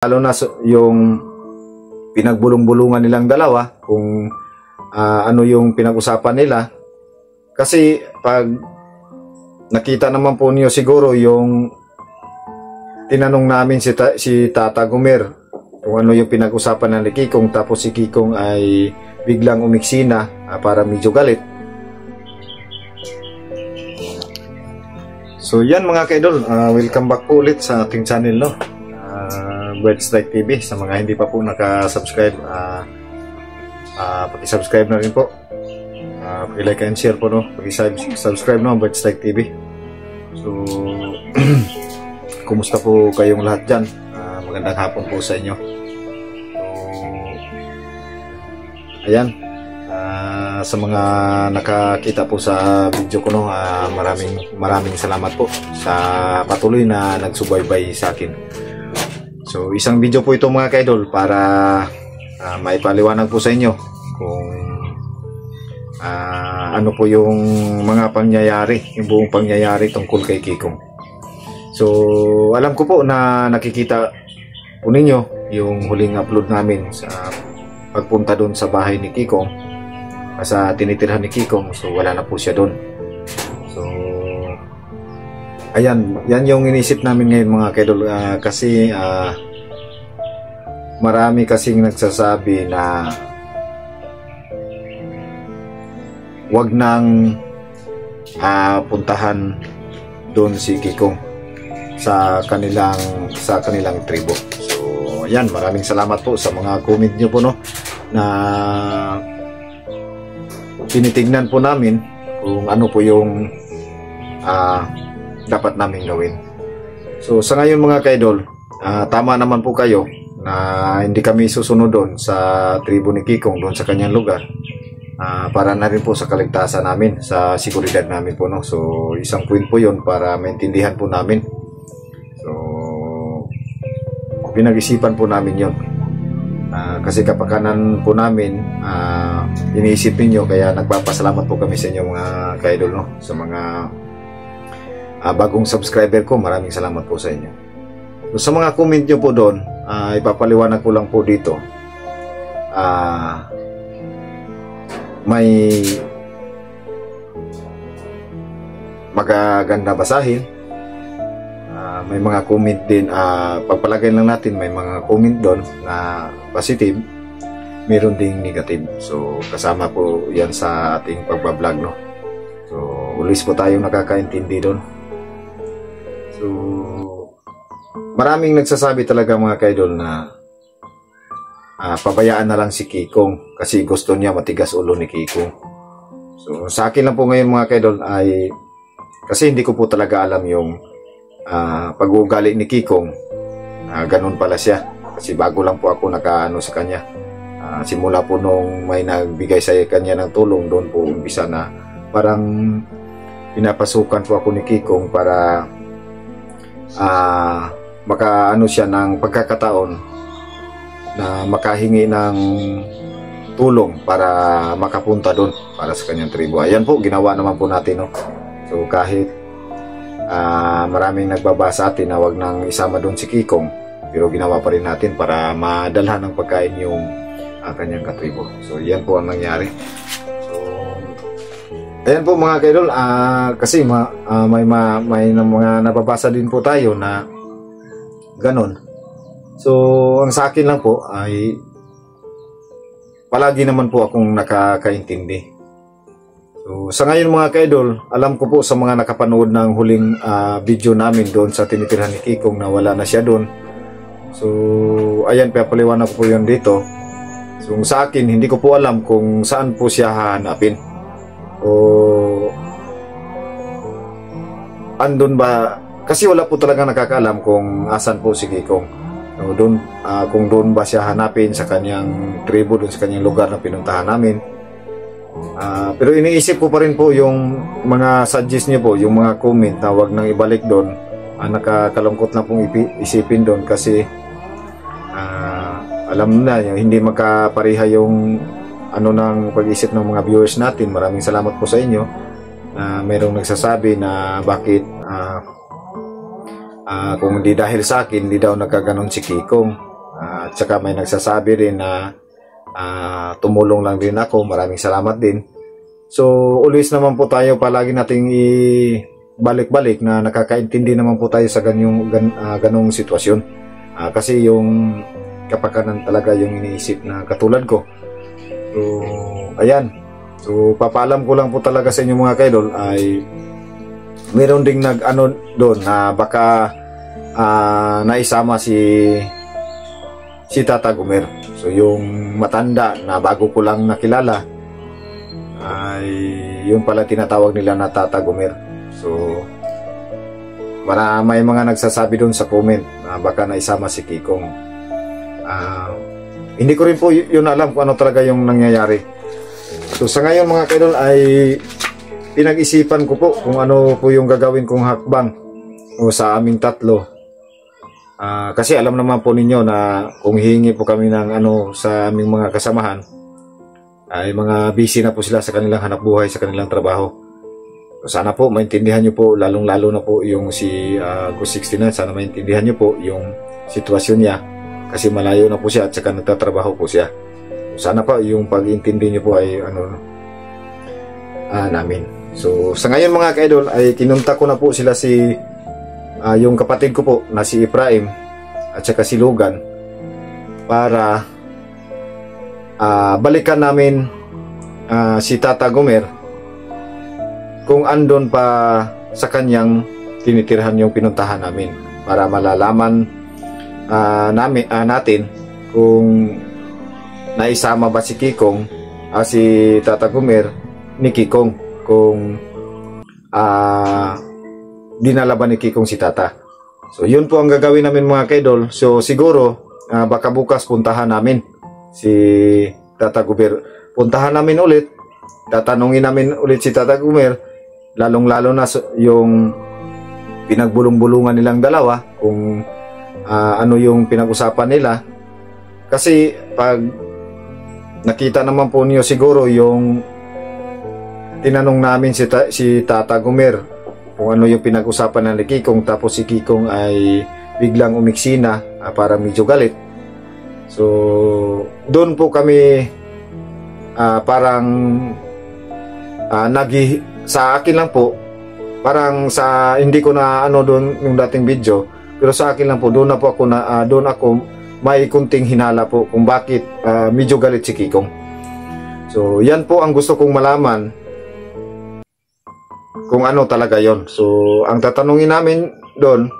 lalo na yung pinagbulong-bulungan nilang dalawa kung ano yung pinag-usapan nila. Kasi pag nakita naman po niyo siguro yung tinanong namin si Tata Gumer kung ano yung pinag-usapan ng ni Kikong, tapos si Kikong ay biglang umiksina para medyo galit. So yan mga kaidol, welcome back po ulit sa ating channel, no? Birdstrike TV. Sa mga hindi pa po naka-subscribe, paki-subscribe na rin po, paki-like and share po, no? Paki-subscribe, no, Birdstrike TV. So kumusta po kayong lahat dyan? Magandang hapon po sa inyo. So ayan, sa mga nakakita po sa video ko, no, maraming salamat po sa patuloy na nagsubaybay sa akin. So isang video po ito mga kaidol para maipaliwanag po sa inyo kung ano po yung mga pangyayari, yung buong pangyayari tungkol kay Kikong. So alam ko po na nakikita po ninyo yung huling upload namin sa pagpunta doon sa bahay ni Kikong, sa tinitirhan ni Kikong. So wala na po siya doon. So ayan, yan yung inisip namin ngayon mga kaidol, kasi marami kasing nagsasabi na wag nang puntahan doon si Kikong sa kanilang tribo. So ayan, maraming salamat po sa mga comment nyo po, no, na tinitignan po namin kung ano po yung dapat namin gawin. So sa ngayon mga kaidol, tama naman po kayo na hindi kami susunod doon sa tribo ni Kikong, doon sa kanyang lugar, para na rin po sa kaligtasan namin, sa seguridad namin po, no? So isang point po yun para maintindihan po namin. So pinag-isipan po namin yun, kasi kapakanan po namin iniisip ninyo, kaya nagpapasalamat po kami sa inyo mga kaidol, no? Sa mga bagong subscriber ko, maraming salamat po sa inyo. So, sa mga comment nyo po doon, ipapaliwanag ko lang po dito, may magaganda basahin, may mga comment din, pagpalagay lang natin, may mga comment doon na positive, meron ding negative. So kasama po yan sa ating pagbablog, no? So ulis po tayong nakakaintindi doon. So maraming nagsasabi talaga mga kaidol na pabayaan na lang si Kikong kasi gusto niya matigas ulo ni Kikong. So sa akin lang po ngayon mga kaidol ay, kasi hindi ko po talaga alam yung pag-uugali ni Kikong, ganun pala siya, kasi bago lang po ako nakaano sa kanya. Simula po nung may nagbigay sa kanya ng tulong, doon po umpisa na parang pinapasukan po ako ni Kikong para makaano siya ng pagkakataon na makahingi ng tulong para makapunta doon para sa kanyang tribo. Ayan po, ginawa naman po natin, no? So kahit maraming nagbaba sa atin na wag nang isama doon si Kikong, pero ginawa pa rin natin para madalhan ng pagkain yung kanyang katribo. So yan po ang nangyari. So ayan po mga kaidol, kasi may mga nababasa din po tayo na ganon. So ang sa akin lang po ay palagi naman po akong nakakaintindi. So sa ngayon mga kaidol, alam ko po sa mga nakapanood ng huling video namin doon sa tinitirhan ni Kikong na wala na siya doon. So ayan, papaliwanag ko po yun dito. So sa akin, hindi ko po alam kung saan po siya hahanapin, o andun ba, kasi wala po talaga nakakaalam kung asan po si Kikong. So, doon, kung doon ba siya hanapin sa kanyang tribo, doon sa kanyang lugar na pinuntahan namin. Pero iniisip ko pa rin po yung mga suggest niyo po, yung mga comment na wag nang ibalik doon. Nakakalungkot na pong isipin doon kasi alam na hindi magkapareha yung ano ng pag-isip ng mga viewers natin. Maraming salamat po sa inyo. Mayroong nagsasabi na bakit kung hindi dahil sa akin, hindi daw nagkaganon si Kikong. At saka may nagsasabi rin na tumulong lang din ako. Maraming salamat din. So, always naman po tayo palagi nating balik-balik na nakakaintindi naman po tayo sa ganong sitwasyon. Kasi yung kapakanan talaga yung iniisip na katulad ko. So, ayan. So, papaalam ko lang po talaga sa inyo mga kaidol ay meron ding nag-ano doon na baka naisama si Tata Gumer. So, yung matanda na bago ko lang nakilala ay yung pala tinatawag nila na Tata Gumer. So, may mga nagsasabi doon sa comment na baka naisama si Kikong. Hindi ko rin po yun alam kung ano talaga yung nangyayari. So, sa ngayon mga kaidol ay pinag-isipan ko po kung ano po yung gagawin kong hakbang sa aming tatlo. Kasi alam naman po ninyo na kung hihingi po kami ng sa aming mga kasamahan, ay mga busy na po sila sa kanilang hanap buhay, sa kanilang trabaho. Sana po maintindihan nyo po, lalong-lalo na po yung si Ghost 69, sana maintindihan nyo po yung sitwasyon niya kasi malayo na po siya at saka nagtatrabaho po siya. Sana po yung pag-intindi nyo po ay namin. So sa ngayon mga kaidol ay kinunta ko na po sila yung kapatid ko po na si Ephraim at saka si Logan para balikan namin si Tata Gumer kung andon pa sa kanyang tinitirhan yung pinuntahan namin para malalaman natin kung naisama ba si Kikong si Tata Gumer ni Kikong, kung dinala ba ni Kikong si Tata. So yun po ang gagawin namin mga kaidol. So siguro baka bukas puntahan namin si Tata Gumer. Puntahan namin ulit, tatanungin namin ulit si Tata Gumer, lalong-lalo na yung pinagbulong-bulungan nilang dalawa, kung ano yung pinag-usapan nila. Kasi pag nakita naman po niyo siguro yung tinanong namin si Tata Gumer kung ano yung pinag-usapan ng Kikong, tapos si Kikong ay biglang umiksina, para medyo galit. So doon po kami parang sa akin lang po, parang hindi ko na doon yung dating video, pero sa akin lang po, doon ako may kunting hinala po kung bakit medyo galit si Kikong. So yan po ang gusto kong malaman, kung ano talaga yon. So ang tatanungin namin doon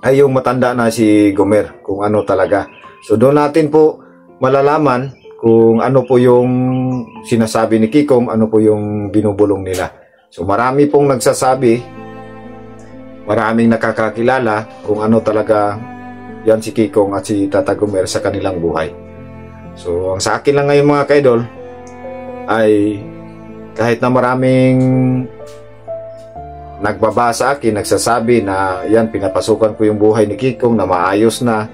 ay yung matanda na si Gumer, kung ano talaga. So doon natin po malalaman kung ano po yung sinasabi ni Kikong, ano po yung binubulong nila. So marami pong nagsasabi, maraming nakakakilala kung ano talaga yan si Kikong at si Tata Gumer sa kanilang buhay. So ang sa akin lang ngayon mga kaidol ay kahit na maraming nagbaba sa akin, nagsasabi na yan, pinapasukan ko yung buhay ni Kikong na maayos na,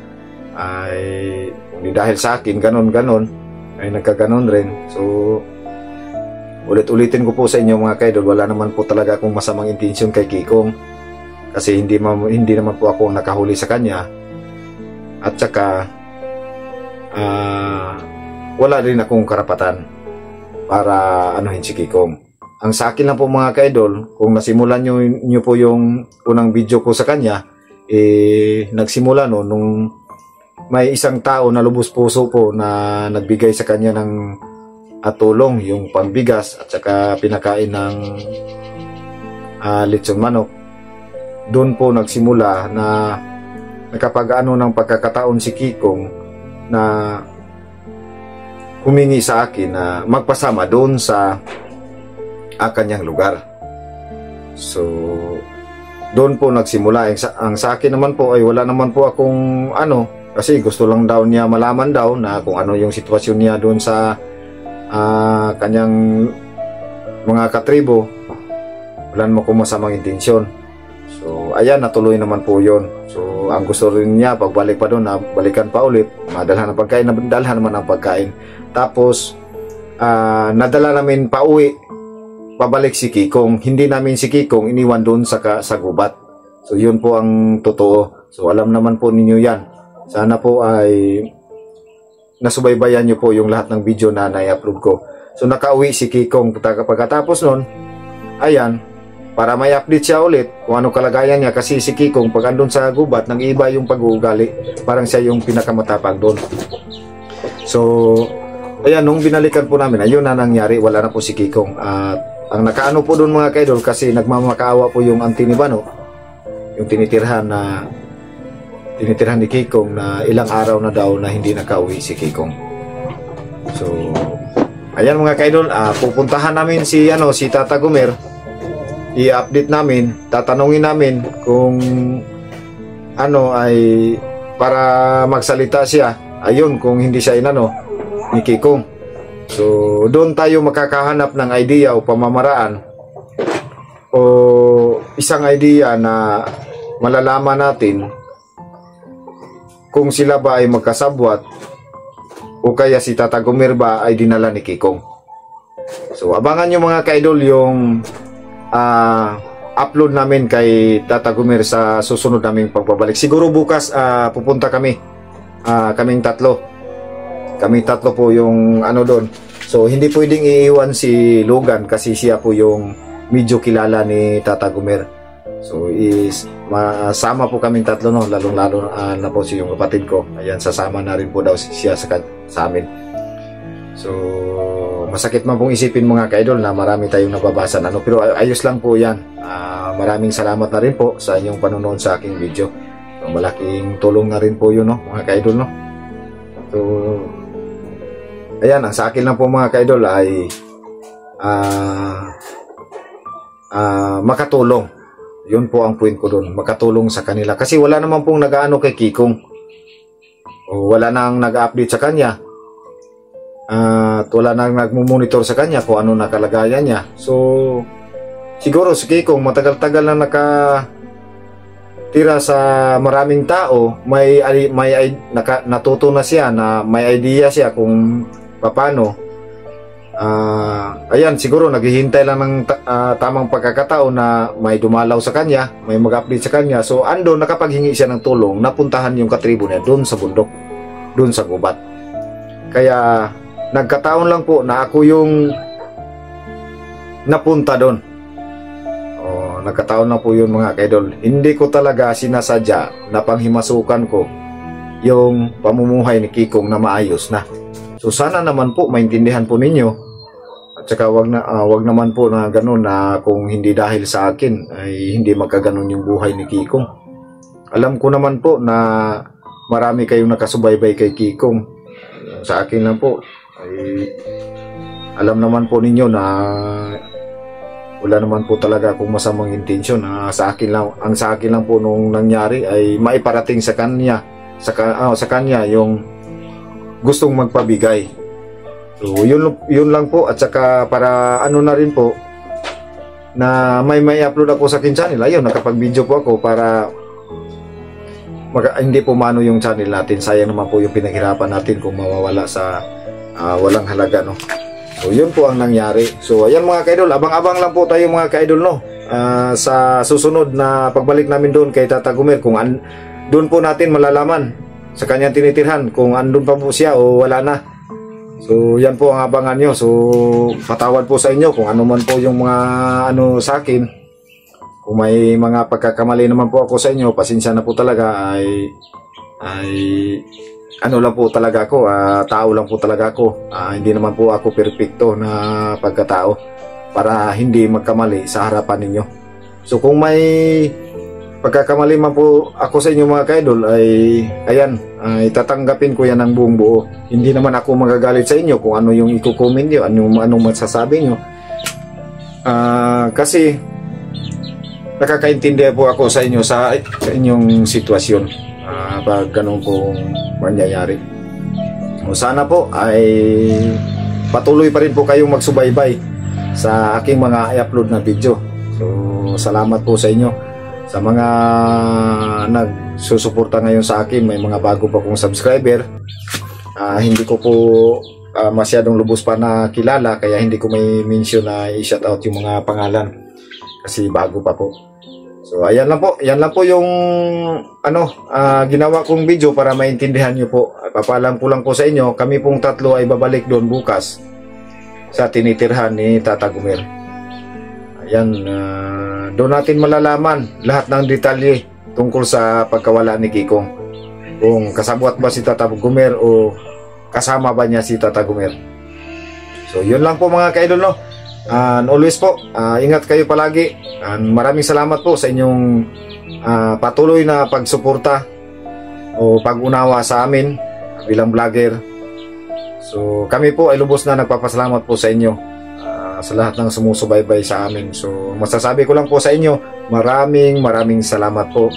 ay hindi dahil sa akin ganon ay nagkaganon rin. So ulit-ulitin ko po sa inyo mga kaidol, wala naman po talaga akong masamang intensyon kay Kikong, kasi hindi naman po ako nakahuli sa kanya, at saka wala rin akong karapatan para anuhin si Kikong. Ang sa akin lang po mga kaidol, kung nasimulan nyo po yung unang video ko sa kanya, nagsimula nung may isang tao na lubos puso po na nagbigay sa kanya ng tulong, yung pambigas at saka pinakain ng lechon manok. Doon po nagsimula na nakapag-ano ng pagkakataon si Kikong na humingi sa akin na magpasama doon sa kanyang lugar. So doon po nagsimula. Ang sa akin naman po ay wala naman po akong kasi gusto lang daw niya malaman daw na kung ano yung sitwasyon niya doon sa kanyang mga katribo. Wala naman akong masamang intensyon. So ayan, natuloy naman po yon. So ang gusto rin niya pagbalik pa doon, balikan pa ulit, madalhan ng pagkain, nadalhan naman ang pagkain. Tapos nadala namin pa uwi, pabalik si Kikong. Hindi namin si Kikong iniwan doon sa gubat. So yun po ang totoo. So alam naman po ninyo yan. Sana po ay nasubaybayan nyo po yung lahat ng video na na-upload ko. So nakauwi si Kikong pagkatapos nun, ayan, para may update siya ulit kung anong kalagayan niya, kasi si Kikong pag andun sa gubat, nang iba yung pag-uugali, parang siya yung pinakamatapang doon. So ayan, nung binalikan po namin, ayun na nangyari, wala na po si Kikong. At ang nakaano po doon mga kaidol, kasi nagmamakaawa po yung auntie ni Bano, yung tinitirhan ni Kikong, na ilang araw na daw na hindi nakauwi si Kikong. So ayan mga kaidol, pupuntahan namin si Tata Gomer, i-update namin, tatanungin namin kung ay para magsalita siya, ayun, kung hindi siya ni Kikong. So doon tayo makakahanap ng idea o pamamaraan o isang idea na malalaman natin kung sila ba ay magkasabwat o kaya si Tata Gomer ba ay dinala ni Kikong. So abangan nyo mga kaidol yung upload namin kay Tata Gomer sa susunod naming pagbabalik. Siguro bukas pupunta kami, kaming tatlo po yung doon. So hindi pwedeng iiwan si Logan kasi siya po yung medyo kilala ni Tata Gomer. So sama po kaming tatlo, lalong-lalo na po si yung kapatid ko. Ayan, sasama na rin po daw siya sa amin. So masakit man pong isipin mga kaidol na marami tayong nababasa pero ayos lang po yan. Maraming salamat na rin po sa inyong panonood sa aking video. So, malaking tulong na rin po yun mga kaidol. So ayan, ang sa akin lang po mga kaidol ay makatulong. Yun po ang point ko doon, makatulong sa kanila. Kasi wala naman pong nag-aano kay Kikong. O wala nang nag-update sa kanya. At wala nang nagmumonitor sa kanya kung ano nakalagayan niya. So, siguro si Kikong matagal-tagal na nakatira sa maraming tao. Natuto na siya, na may idea siya kung paano. Ayan, siguro naghihintay lang ng tamang pagkakataon na may dumalaw sa kanya, may mag-update sa kanya. So ando nakapaghingi siya ng tulong, napuntahan yung katribo niya doon sa bundok, doon sa gubat. Kaya nagkataon lang po na ako yung napunta doon. Nagkataon lang po yun mga kaidol. Hindi ko talaga sinasadya na panghimasukan ko yung pamumuhay ni Kikong na maayos na. So sana naman po maintindihan po ninyo. At saka wag naman po na gano'n na kung hindi dahil sa akin ay hindi magkaganon yung buhay ni Kikong. Alam ko naman po na marami kayong nakasubaybay kay Kikong. Sa akin lang po ay alam naman po ninyo na wala naman po talaga akong masamang intensyon. Sa akin lang po nung nangyari ay maiparating sa kanya yung gustong magpabigay. So yun lang po. At saka para na rin po na may upload ako sa akin channel. Ayun, nakapag-video po ako para hindi po mano yung channel natin. Sayang naman po yung pinaghirapan natin kung mawawala sa walang halaga So yun po ang nangyari. So ayan mga kaidol, abang-abang lang po tayo mga kaidol sa susunod na pagbalik namin doon kay Tata Gomer, kung doon po natin malalaman sa kanyang tinitirhan kung andun pa po siya o wala na. So yan po ang abangan nyo. So patawad po sa inyo kung ano man po yung mga sa akin. Kung may mga pagkakamali naman po ako sa inyo, pasensya na po talaga. Ay lang po talaga ako, tao lang po talaga ako. Hindi naman po ako perfecto na pagkatao para hindi magkamali sa harapan ninyo. So kung may pagkakamali man po ako sa inyo mga kaidol, ay ayan, tatanggapin ko yan ng buong buo. Hindi naman ako magagalit sa inyo kung ano yung i-comment nyo, anong masasabi nyo. Kasi nakakaintindi po ako sa inyo sa inyong sitwasyon pag ganun pong mangyayari. Sana po ay patuloy pa rin po kayong magsubaybay sa aking mga i-upload na video. So salamat po sa inyo. Sa mga nagsusuporta ngayon sa akin, may mga bago pa kong subscriber. Hindi ko po masyadong lubos pa na kilala, kaya hindi ko may mention na i-shout out yung mga pangalan kasi bago pa po. So ayan lang po yung ginawa kong video para maintindihan nyo po. Papalam ko lang po sa inyo, kami pong tatlo ay babalik doon bukas sa tinitirhan ni Tata Gumer. Ayan, doon natin malalaman lahat ng detalye tungkol sa pagkawala ni Kikong. Kung kasabwat ba si Tata Gumer o kasama ba niya si Tata Gumer. So yun lang po mga ka-idol, no? And always po, ingat kayo palagi. And maraming salamat po sa inyong patuloy na pagsuporta o pag-unawa sa amin bilang vlogger. So kami po ay lubos na nagpapasalamat po sa inyo sa lahat ng sumusubaybay sa amin. So masasabi ko lang po sa inyo, maraming salamat po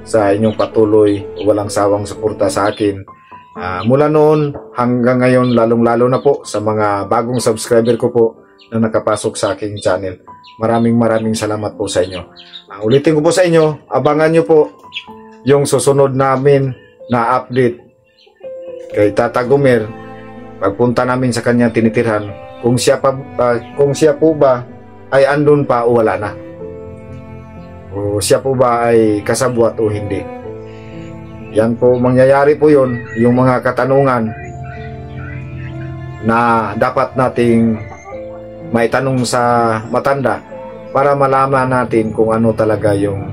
sa inyong patuloy walang sawang suporta sa akin. Mula noon hanggang ngayon, lalong-lalo na po sa mga bagong subscriber ko po na nakapasok sa aking channel. Maraming salamat po sa inyo. Ulitin ko po sa inyo, abangan nyo po yung susunod namin na update kay Tata Gumer. Pagpunta namin sa kanyang tinitirhan, kung siya po ba ay andun pa o wala na, o siya po ba ay kasabwat o hindi. Yan po, mangyayari po yun, yung mga katanungan na dapat nating may tanong sa matanda para malaman natin kung ano talaga yung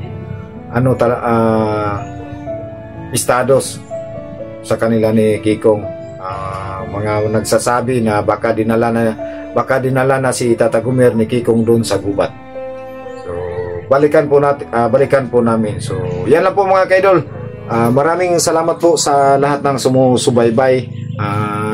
estados sa kanila ni Kikong. Mga nagsasabi na baka dinala na si Tata Gumer ni Kikong doon sa gubat. So balikan po namin. So yan lang po mga kaidol. Maraming salamat po sa lahat ng sumusubaybay.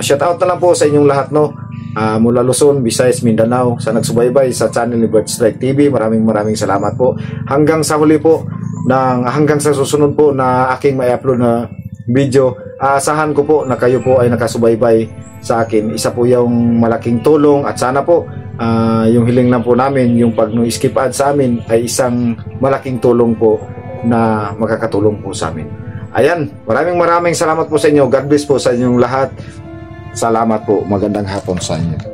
Shout out na lang po sa inyong lahat, no? Mula Luzon, Visayas, Mindanao, sa nagsubaybay sa channel ni Bird Strike TV. Maraming salamat po. Hanggang sa huli po, hanggang sa susunod po na aking may upload na video, asahan ko po na kayo po ay nakasubaybay sa akin. Isa po yung malaking tulong, at sana po yung hiling lang po namin, yung pag no-skip ad sa amin ay isang malaking tulong po na makakatulong po sa amin. Ayan, maraming salamat po sa inyo. God bless po sa inyong lahat. Salamat po. Magandang hapon sa inyo.